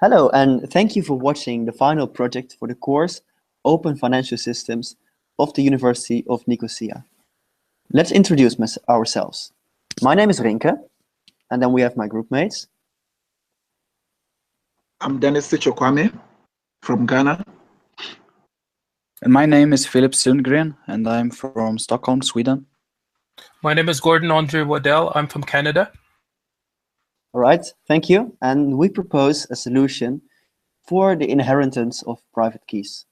Hello, and thank you for watching the final project for the course Open Financial Systems of the University of Nicosia. Let's introduce ourselves. My name is Rinke, and then we have my group mates. I'm Sitso Kwame from Ghana. And my name is Filip Sundgren, and I'm from Stockholm, Sweden. My name is Gordon Andre Waddel. I'm from Canada. All right, thank you. And we propose a solution for the inheritance of private keys.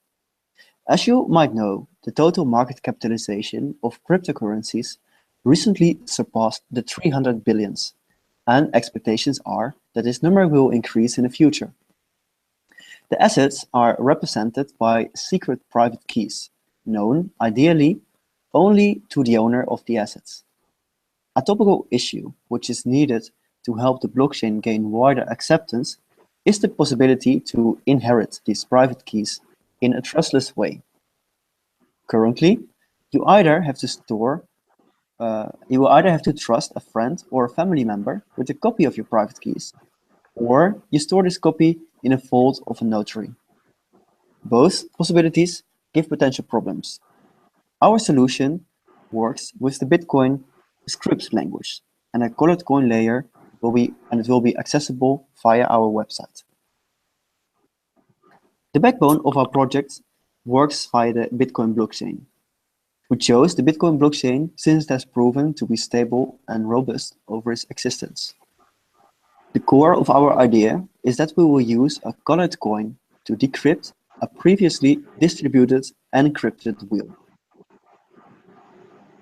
As you might know, the total market capitalization of cryptocurrencies recently surpassed the 300 billions, and expectations are that this number will increase in the future. The assets are represented by secret private keys, known ideally only to the owner of the assets. A topical issue which is needed to help the blockchain gain wider acceptance is the possibility to inherit these private keys in a trustless way. Currently, you will either have to trust a friend or a family member with a copy of your private keys, or you store this copy in a vault of a notary. Both possibilities give potential problems. Our solution works with the Bitcoin script language, and a colored coin layer will be accessible via our website. The backbone of our project works via the Bitcoin blockchain. We chose the Bitcoin blockchain since it has proven to be stable and robust over its existence. The core of our idea is that we will use a colored coin to decrypt a previously distributed encrypted will.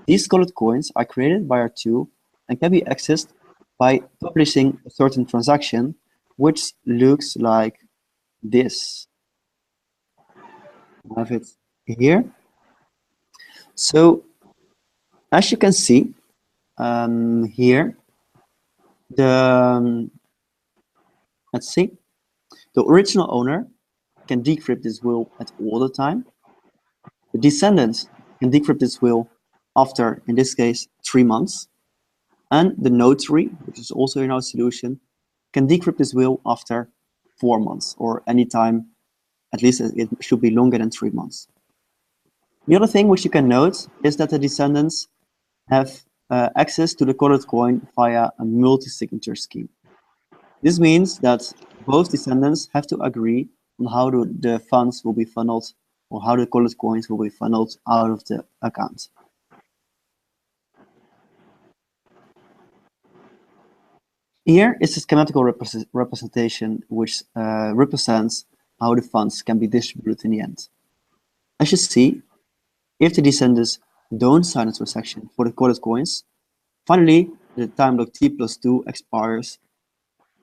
These colored coins are created by our tool and can be accessed by publishing a certain transaction, which looks like this. I have it here. So, as you can see here, let's see, the original owner can decrypt this will at all the time. The descendants can decrypt this will after, in this case, 3 months. And the notary, which is also in our solution, can decrypt this will after 4 months, or any time, at least it should be longer than 3 months. The other thing which you can note is that the descendants have access to the colored coin via a multi-signature scheme. This means that both descendants have to agree on how the funds will be funneled, or how the colored coins will be funneled out of the account. Here is a schematical representation which represents how the funds can be distributed in the end. As you see, if the descendants don't sign a transaction for the colored coins, finally the time lock T+2 expires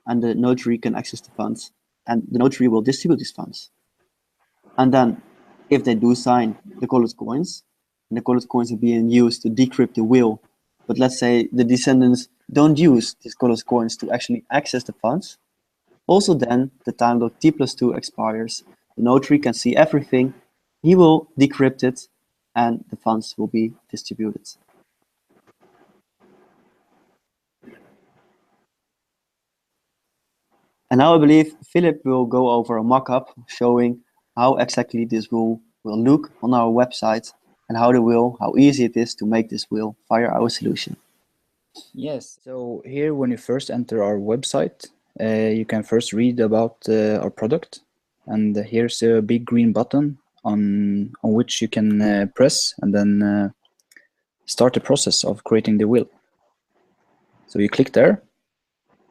and the notary can access the funds, and the notary will distribute these funds. And then if they do sign the colored coins, and the colored coins are being used to decrypt the will, but let's say the descendants don't use these colored coins to actually access the funds, also then the time lock T+2 expires, the notary can see everything, he will decrypt it, and the funds will be distributed. And now I believe Filip will go over a mock-up showing how exactly this will look on our website, and how easy it is to make this will via our solution. Yes, so here when you first enter our website, you can first read about our product, and here's a big green button on which you can press and then start the process of creating the will. So you click there,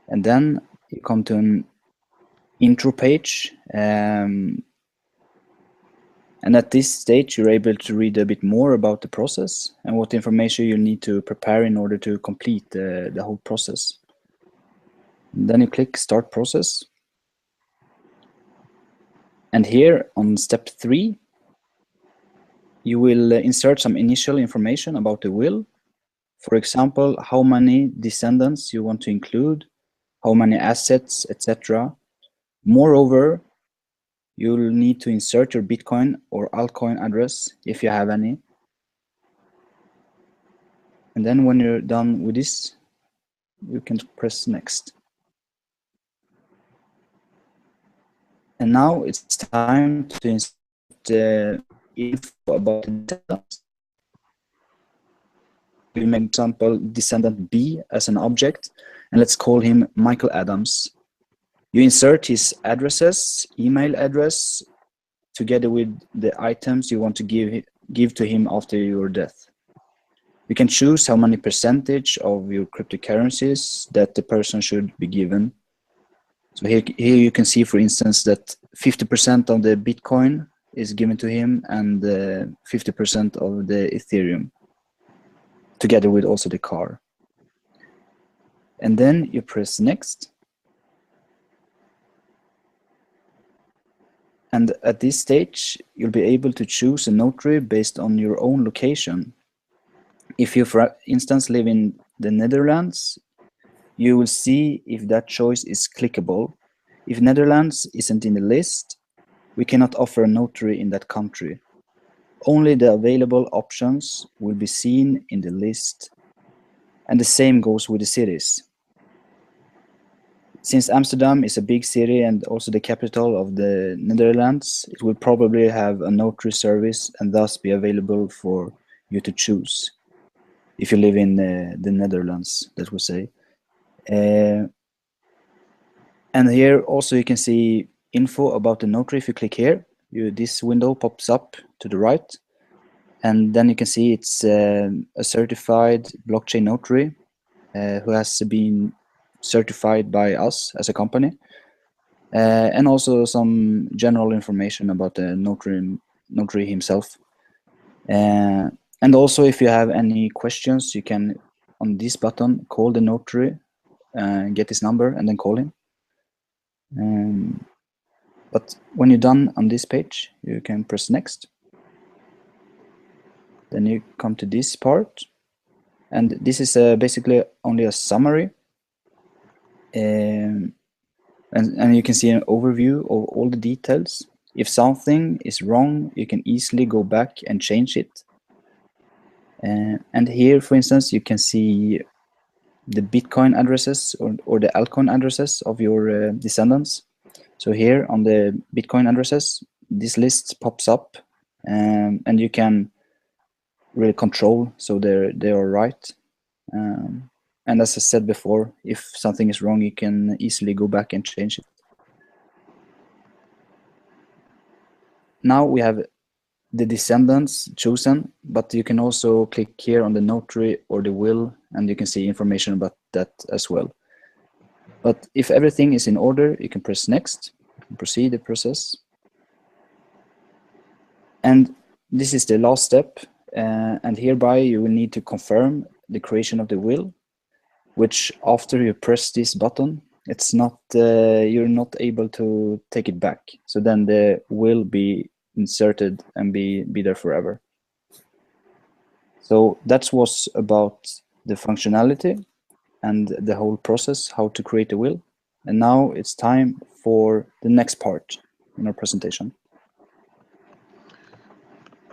and then you come to an intro page, and at this stage you're able to read a bit more about the process and what information you need to prepare in order to complete the whole process. And then you click Start Process. And here on step 3, you will insert some initial information about the will. For example, how many descendants you want to include, how many assets, etc. Moreover, you'll need to insert your Bitcoin or altcoin address if you have any. And then when you're done with this, you can press Next. And now it's time to insert info about the descendants. We make example descendant B as an object, and let's call him Michael Adams. You insert his addresses, email address, together with the items you want to give to him after your death. You can choose how many percentage of your cryptocurrencies that the person should be given. So here you can see, for instance, that 50% of the Bitcoin is given to him and 50% of the Ethereum, together with also the car. And then you press next. And at this stage, you'll be able to choose a notary based on your own location. If you, for instance, live in the Netherlands, you will see if that choice is clickable. If Netherlands isn't in the list, we cannot offer a notary in that country. Only the available options will be seen in the list. And the same goes with the cities. Since Amsterdam is a big city and also the capital of the Netherlands, it will probably have a notary service and thus be available for you to choose. If you live in the Netherlands, that would say. And here also you can see info about the notary. If you click here, this window pops up to the right, and then you can see it's a certified blockchain notary who has been certified by us as a company, and also some general information about the notary himself. And also, if you have any questions, you can, on this button, call the notary, get his number, and then call him. But when you're done on this page, you can press next. Then you come to this part, and this is basically only a summary. And you can see an overview of all the details. If something is wrong, you can easily go back and change it. And here, for instance, you can see the Bitcoin addresses or the altcoin addresses of your descendants. So here on the Bitcoin addresses, this list pops up, and you can really control so they are right. And as I said before, if something is wrong, you can easily go back and change it. Now we have the descendants chosen, but you can also click here on the notary or the will, and you can see information about that as well. But if everything is in order, you can press next and proceed the process. And this is the last step, and hereby you will need to confirm the creation of the will, which after you press this button, it's not you're not able to take it back. So then the will be inserted and be there forever. So that was about the functionality and the whole process, how to create a will. And now it's time for the next part in our presentation.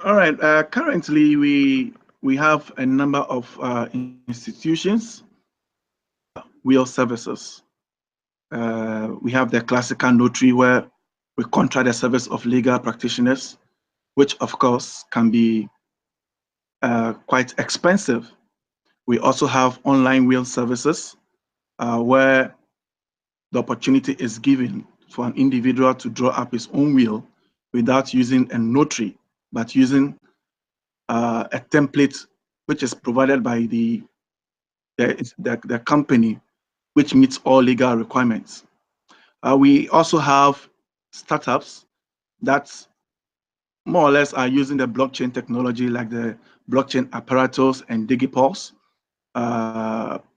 All right. Currently, we have a number of institutions, will services. We have the classical notary where we contract the service of legal practitioners, which of course can be quite expensive. We also have online will services where the opportunity is given for an individual to draw up his own will without using a notary, but using a template which is provided by the company, which meets all legal requirements. We also have startups that more or less are using the blockchain technology, like the blockchain apparatus and DigiPulse.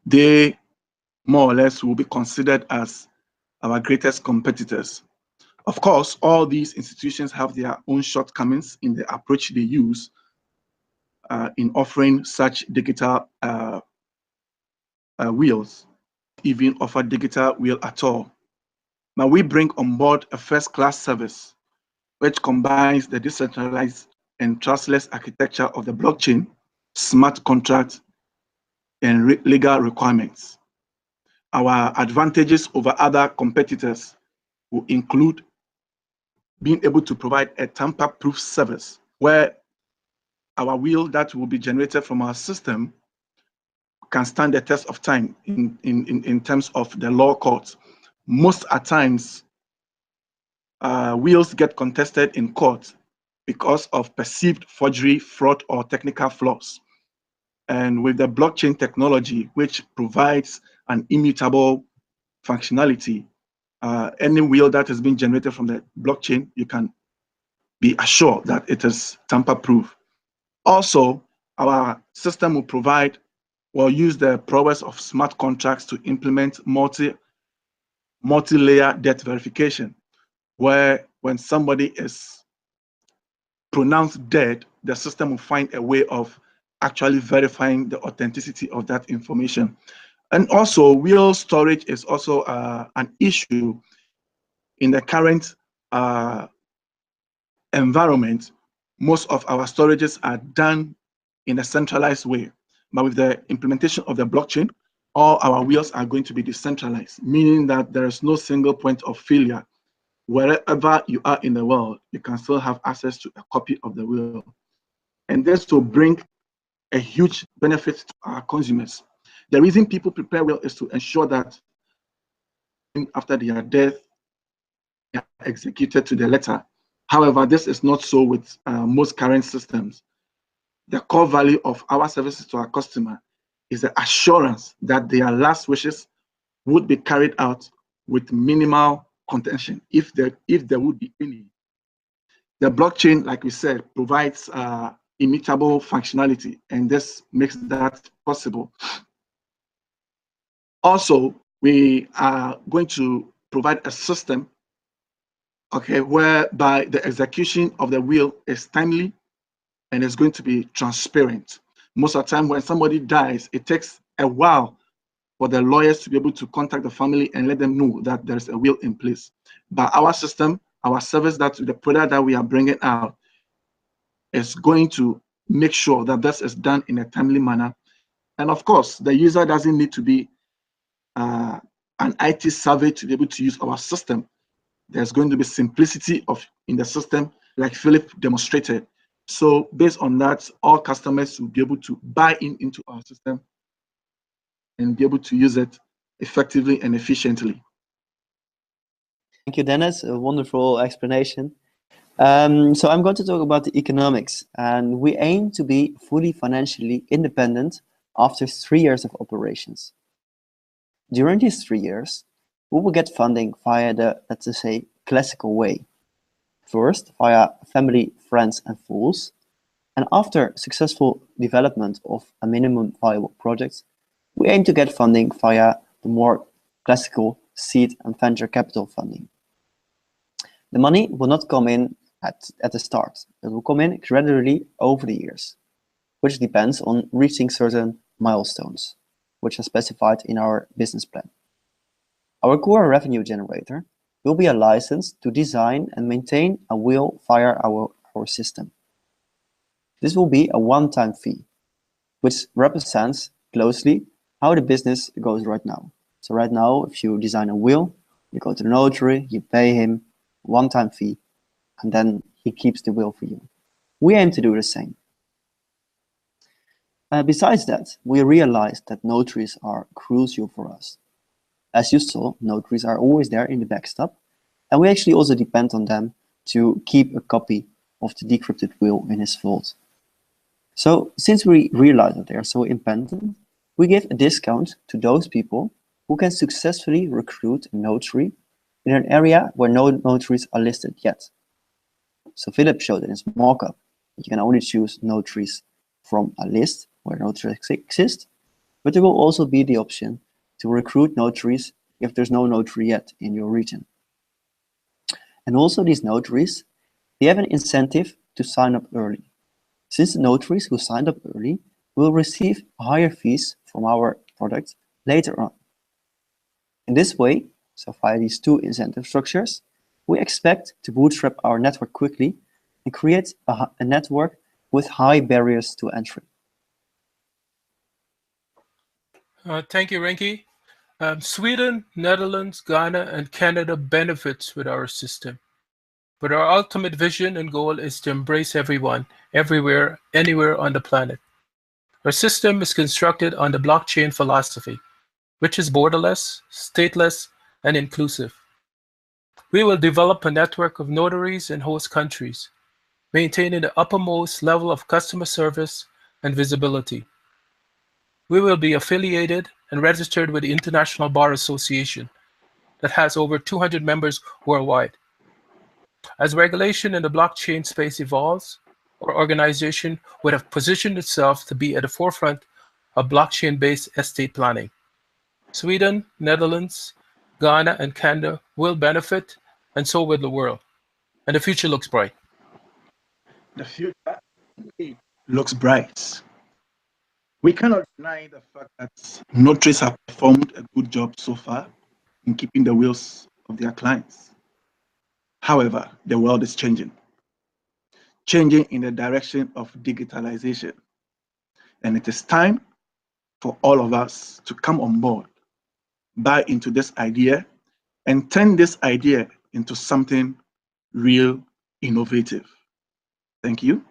They more or less will be considered as our greatest competitors. Of course, all these institutions have their own shortcomings in the approach they use in offering such digital wills, even offer digital will at all. Now we bring on board a first-class service which combines the decentralized and trustless architecture of the blockchain, smart contracts, and legal requirements. Our advantages over other competitors will include being able to provide a tamper-proof service where our wheel that will be generated from our system can stand the test of time in terms of the law courts. Most at times, wheels get contested in court because of perceived forgery, fraud, or technical flaws. And with the blockchain technology, which provides an immutable functionality, any wheel that has been generated from the blockchain, you can be assured that it is tamper-proof. Also, our system will provide or use the prowess of smart contracts to implement multi-layer debt verification, where when somebody is pronounced dead, the system will find a way of actually verifying the authenticity of that information. And also, wheel storage is also an issue in the current environment. Most of our storages are done in a centralized way, but with the implementation of the blockchain, all our wheels are going to be decentralized, meaning that there is no single point of failure. Wherever you are in the world, you can still have access to a copy of the wheel. And this will bring a huge benefit to our consumers. The reason people prepare will is to ensure that after their death, they are executed to the letter. However, this is not so with most current systems. The core value of our services to our customer is the assurance that their last wishes would be carried out with minimal contention, if there would be any. The blockchain, like we said, provides immutable functionality, and this makes that possible. Also, we are going to provide a system, okay, whereby the execution of the will is timely and it's going to be transparent. Most of the time when somebody dies, it takes a while for the lawyers to be able to contact the family and let them know that there's a will in place. But our system, our service, that the product that we are bringing out is going to make sure that this is done in a timely manner. And of course, the user doesn't need to be an IT savvy to be able to use our system. There's going to be simplicity in the system, like Filip demonstrated. So based on that, all customers will be able to buy into our system and be able to use it effectively and efficiently. Thank you, Dennis. A wonderful explanation. So I'm going to talk about the economics, and we aim to be fully financially independent after 3 years of operations. During these 3 years, we will get funding via the, let's say, classical way. First, via family, friends, and fools, and after successful development of a minimum viable project, we aim to get funding via the more classical seed and venture capital funding. The money will not come in at the start. It will come in gradually over the years, which depends on reaching certain milestones, which are specified in our business plan. Our core revenue generator will be a license to design and maintain a wheel via our system. This will be a one-time fee, which represents closely how the business goes right now. So right now, if you design a wheel, you go to the notary, you pay him one-time fee, and then he keeps the wheel for you. We aim to do the same. Besides that, we realized that notaries are crucial for us. As you saw, notaries are always there in the backstop, and we actually also depend on them to keep a copy of the decrypted will in his vault. So since we realize that they are so independent, we give a discount to those people who can successfully recruit a notary in an area where no notaries are listed yet. So Filip showed in his mockup that you can only choose notaries from a list where notaries exist, but there will also be the option to recruit notaries if there's no notary yet in your region. And also these notaries, they have an incentive to sign up early. Since the notaries who signed up early will receive higher fees from our product later on. In this way, so via these two incentive structures, we expect to bootstrap our network quickly and create a network with high barriers to entry. Thank you, Rinke. Sweden, Netherlands, Ghana, and Canada benefits with our system. But our ultimate vision and goal is to embrace everyone, everywhere, anywhere on the planet. Our system is constructed on the blockchain philosophy, which is borderless, stateless, and inclusive. We will develop a network of notaries in host countries, maintaining the uppermost level of customer service and visibility. We will be affiliated and registered with the International Bar Association that has over 200 members worldwide. As regulation in the blockchain space evolves, our organization would have positioned itself to be at the forefront of blockchain-based estate planning. Sweden, Netherlands, Ghana, and Canada will benefit, and so will the world. And the future looks bright. The future looks bright. We cannot deny the fact that notaries have performed a good job so far in keeping the wills of their clients. However, the world is changing in the direction of digitalization. And it is time for all of us to come on board, buy into this idea, and turn this idea into something real innovative. Thank you.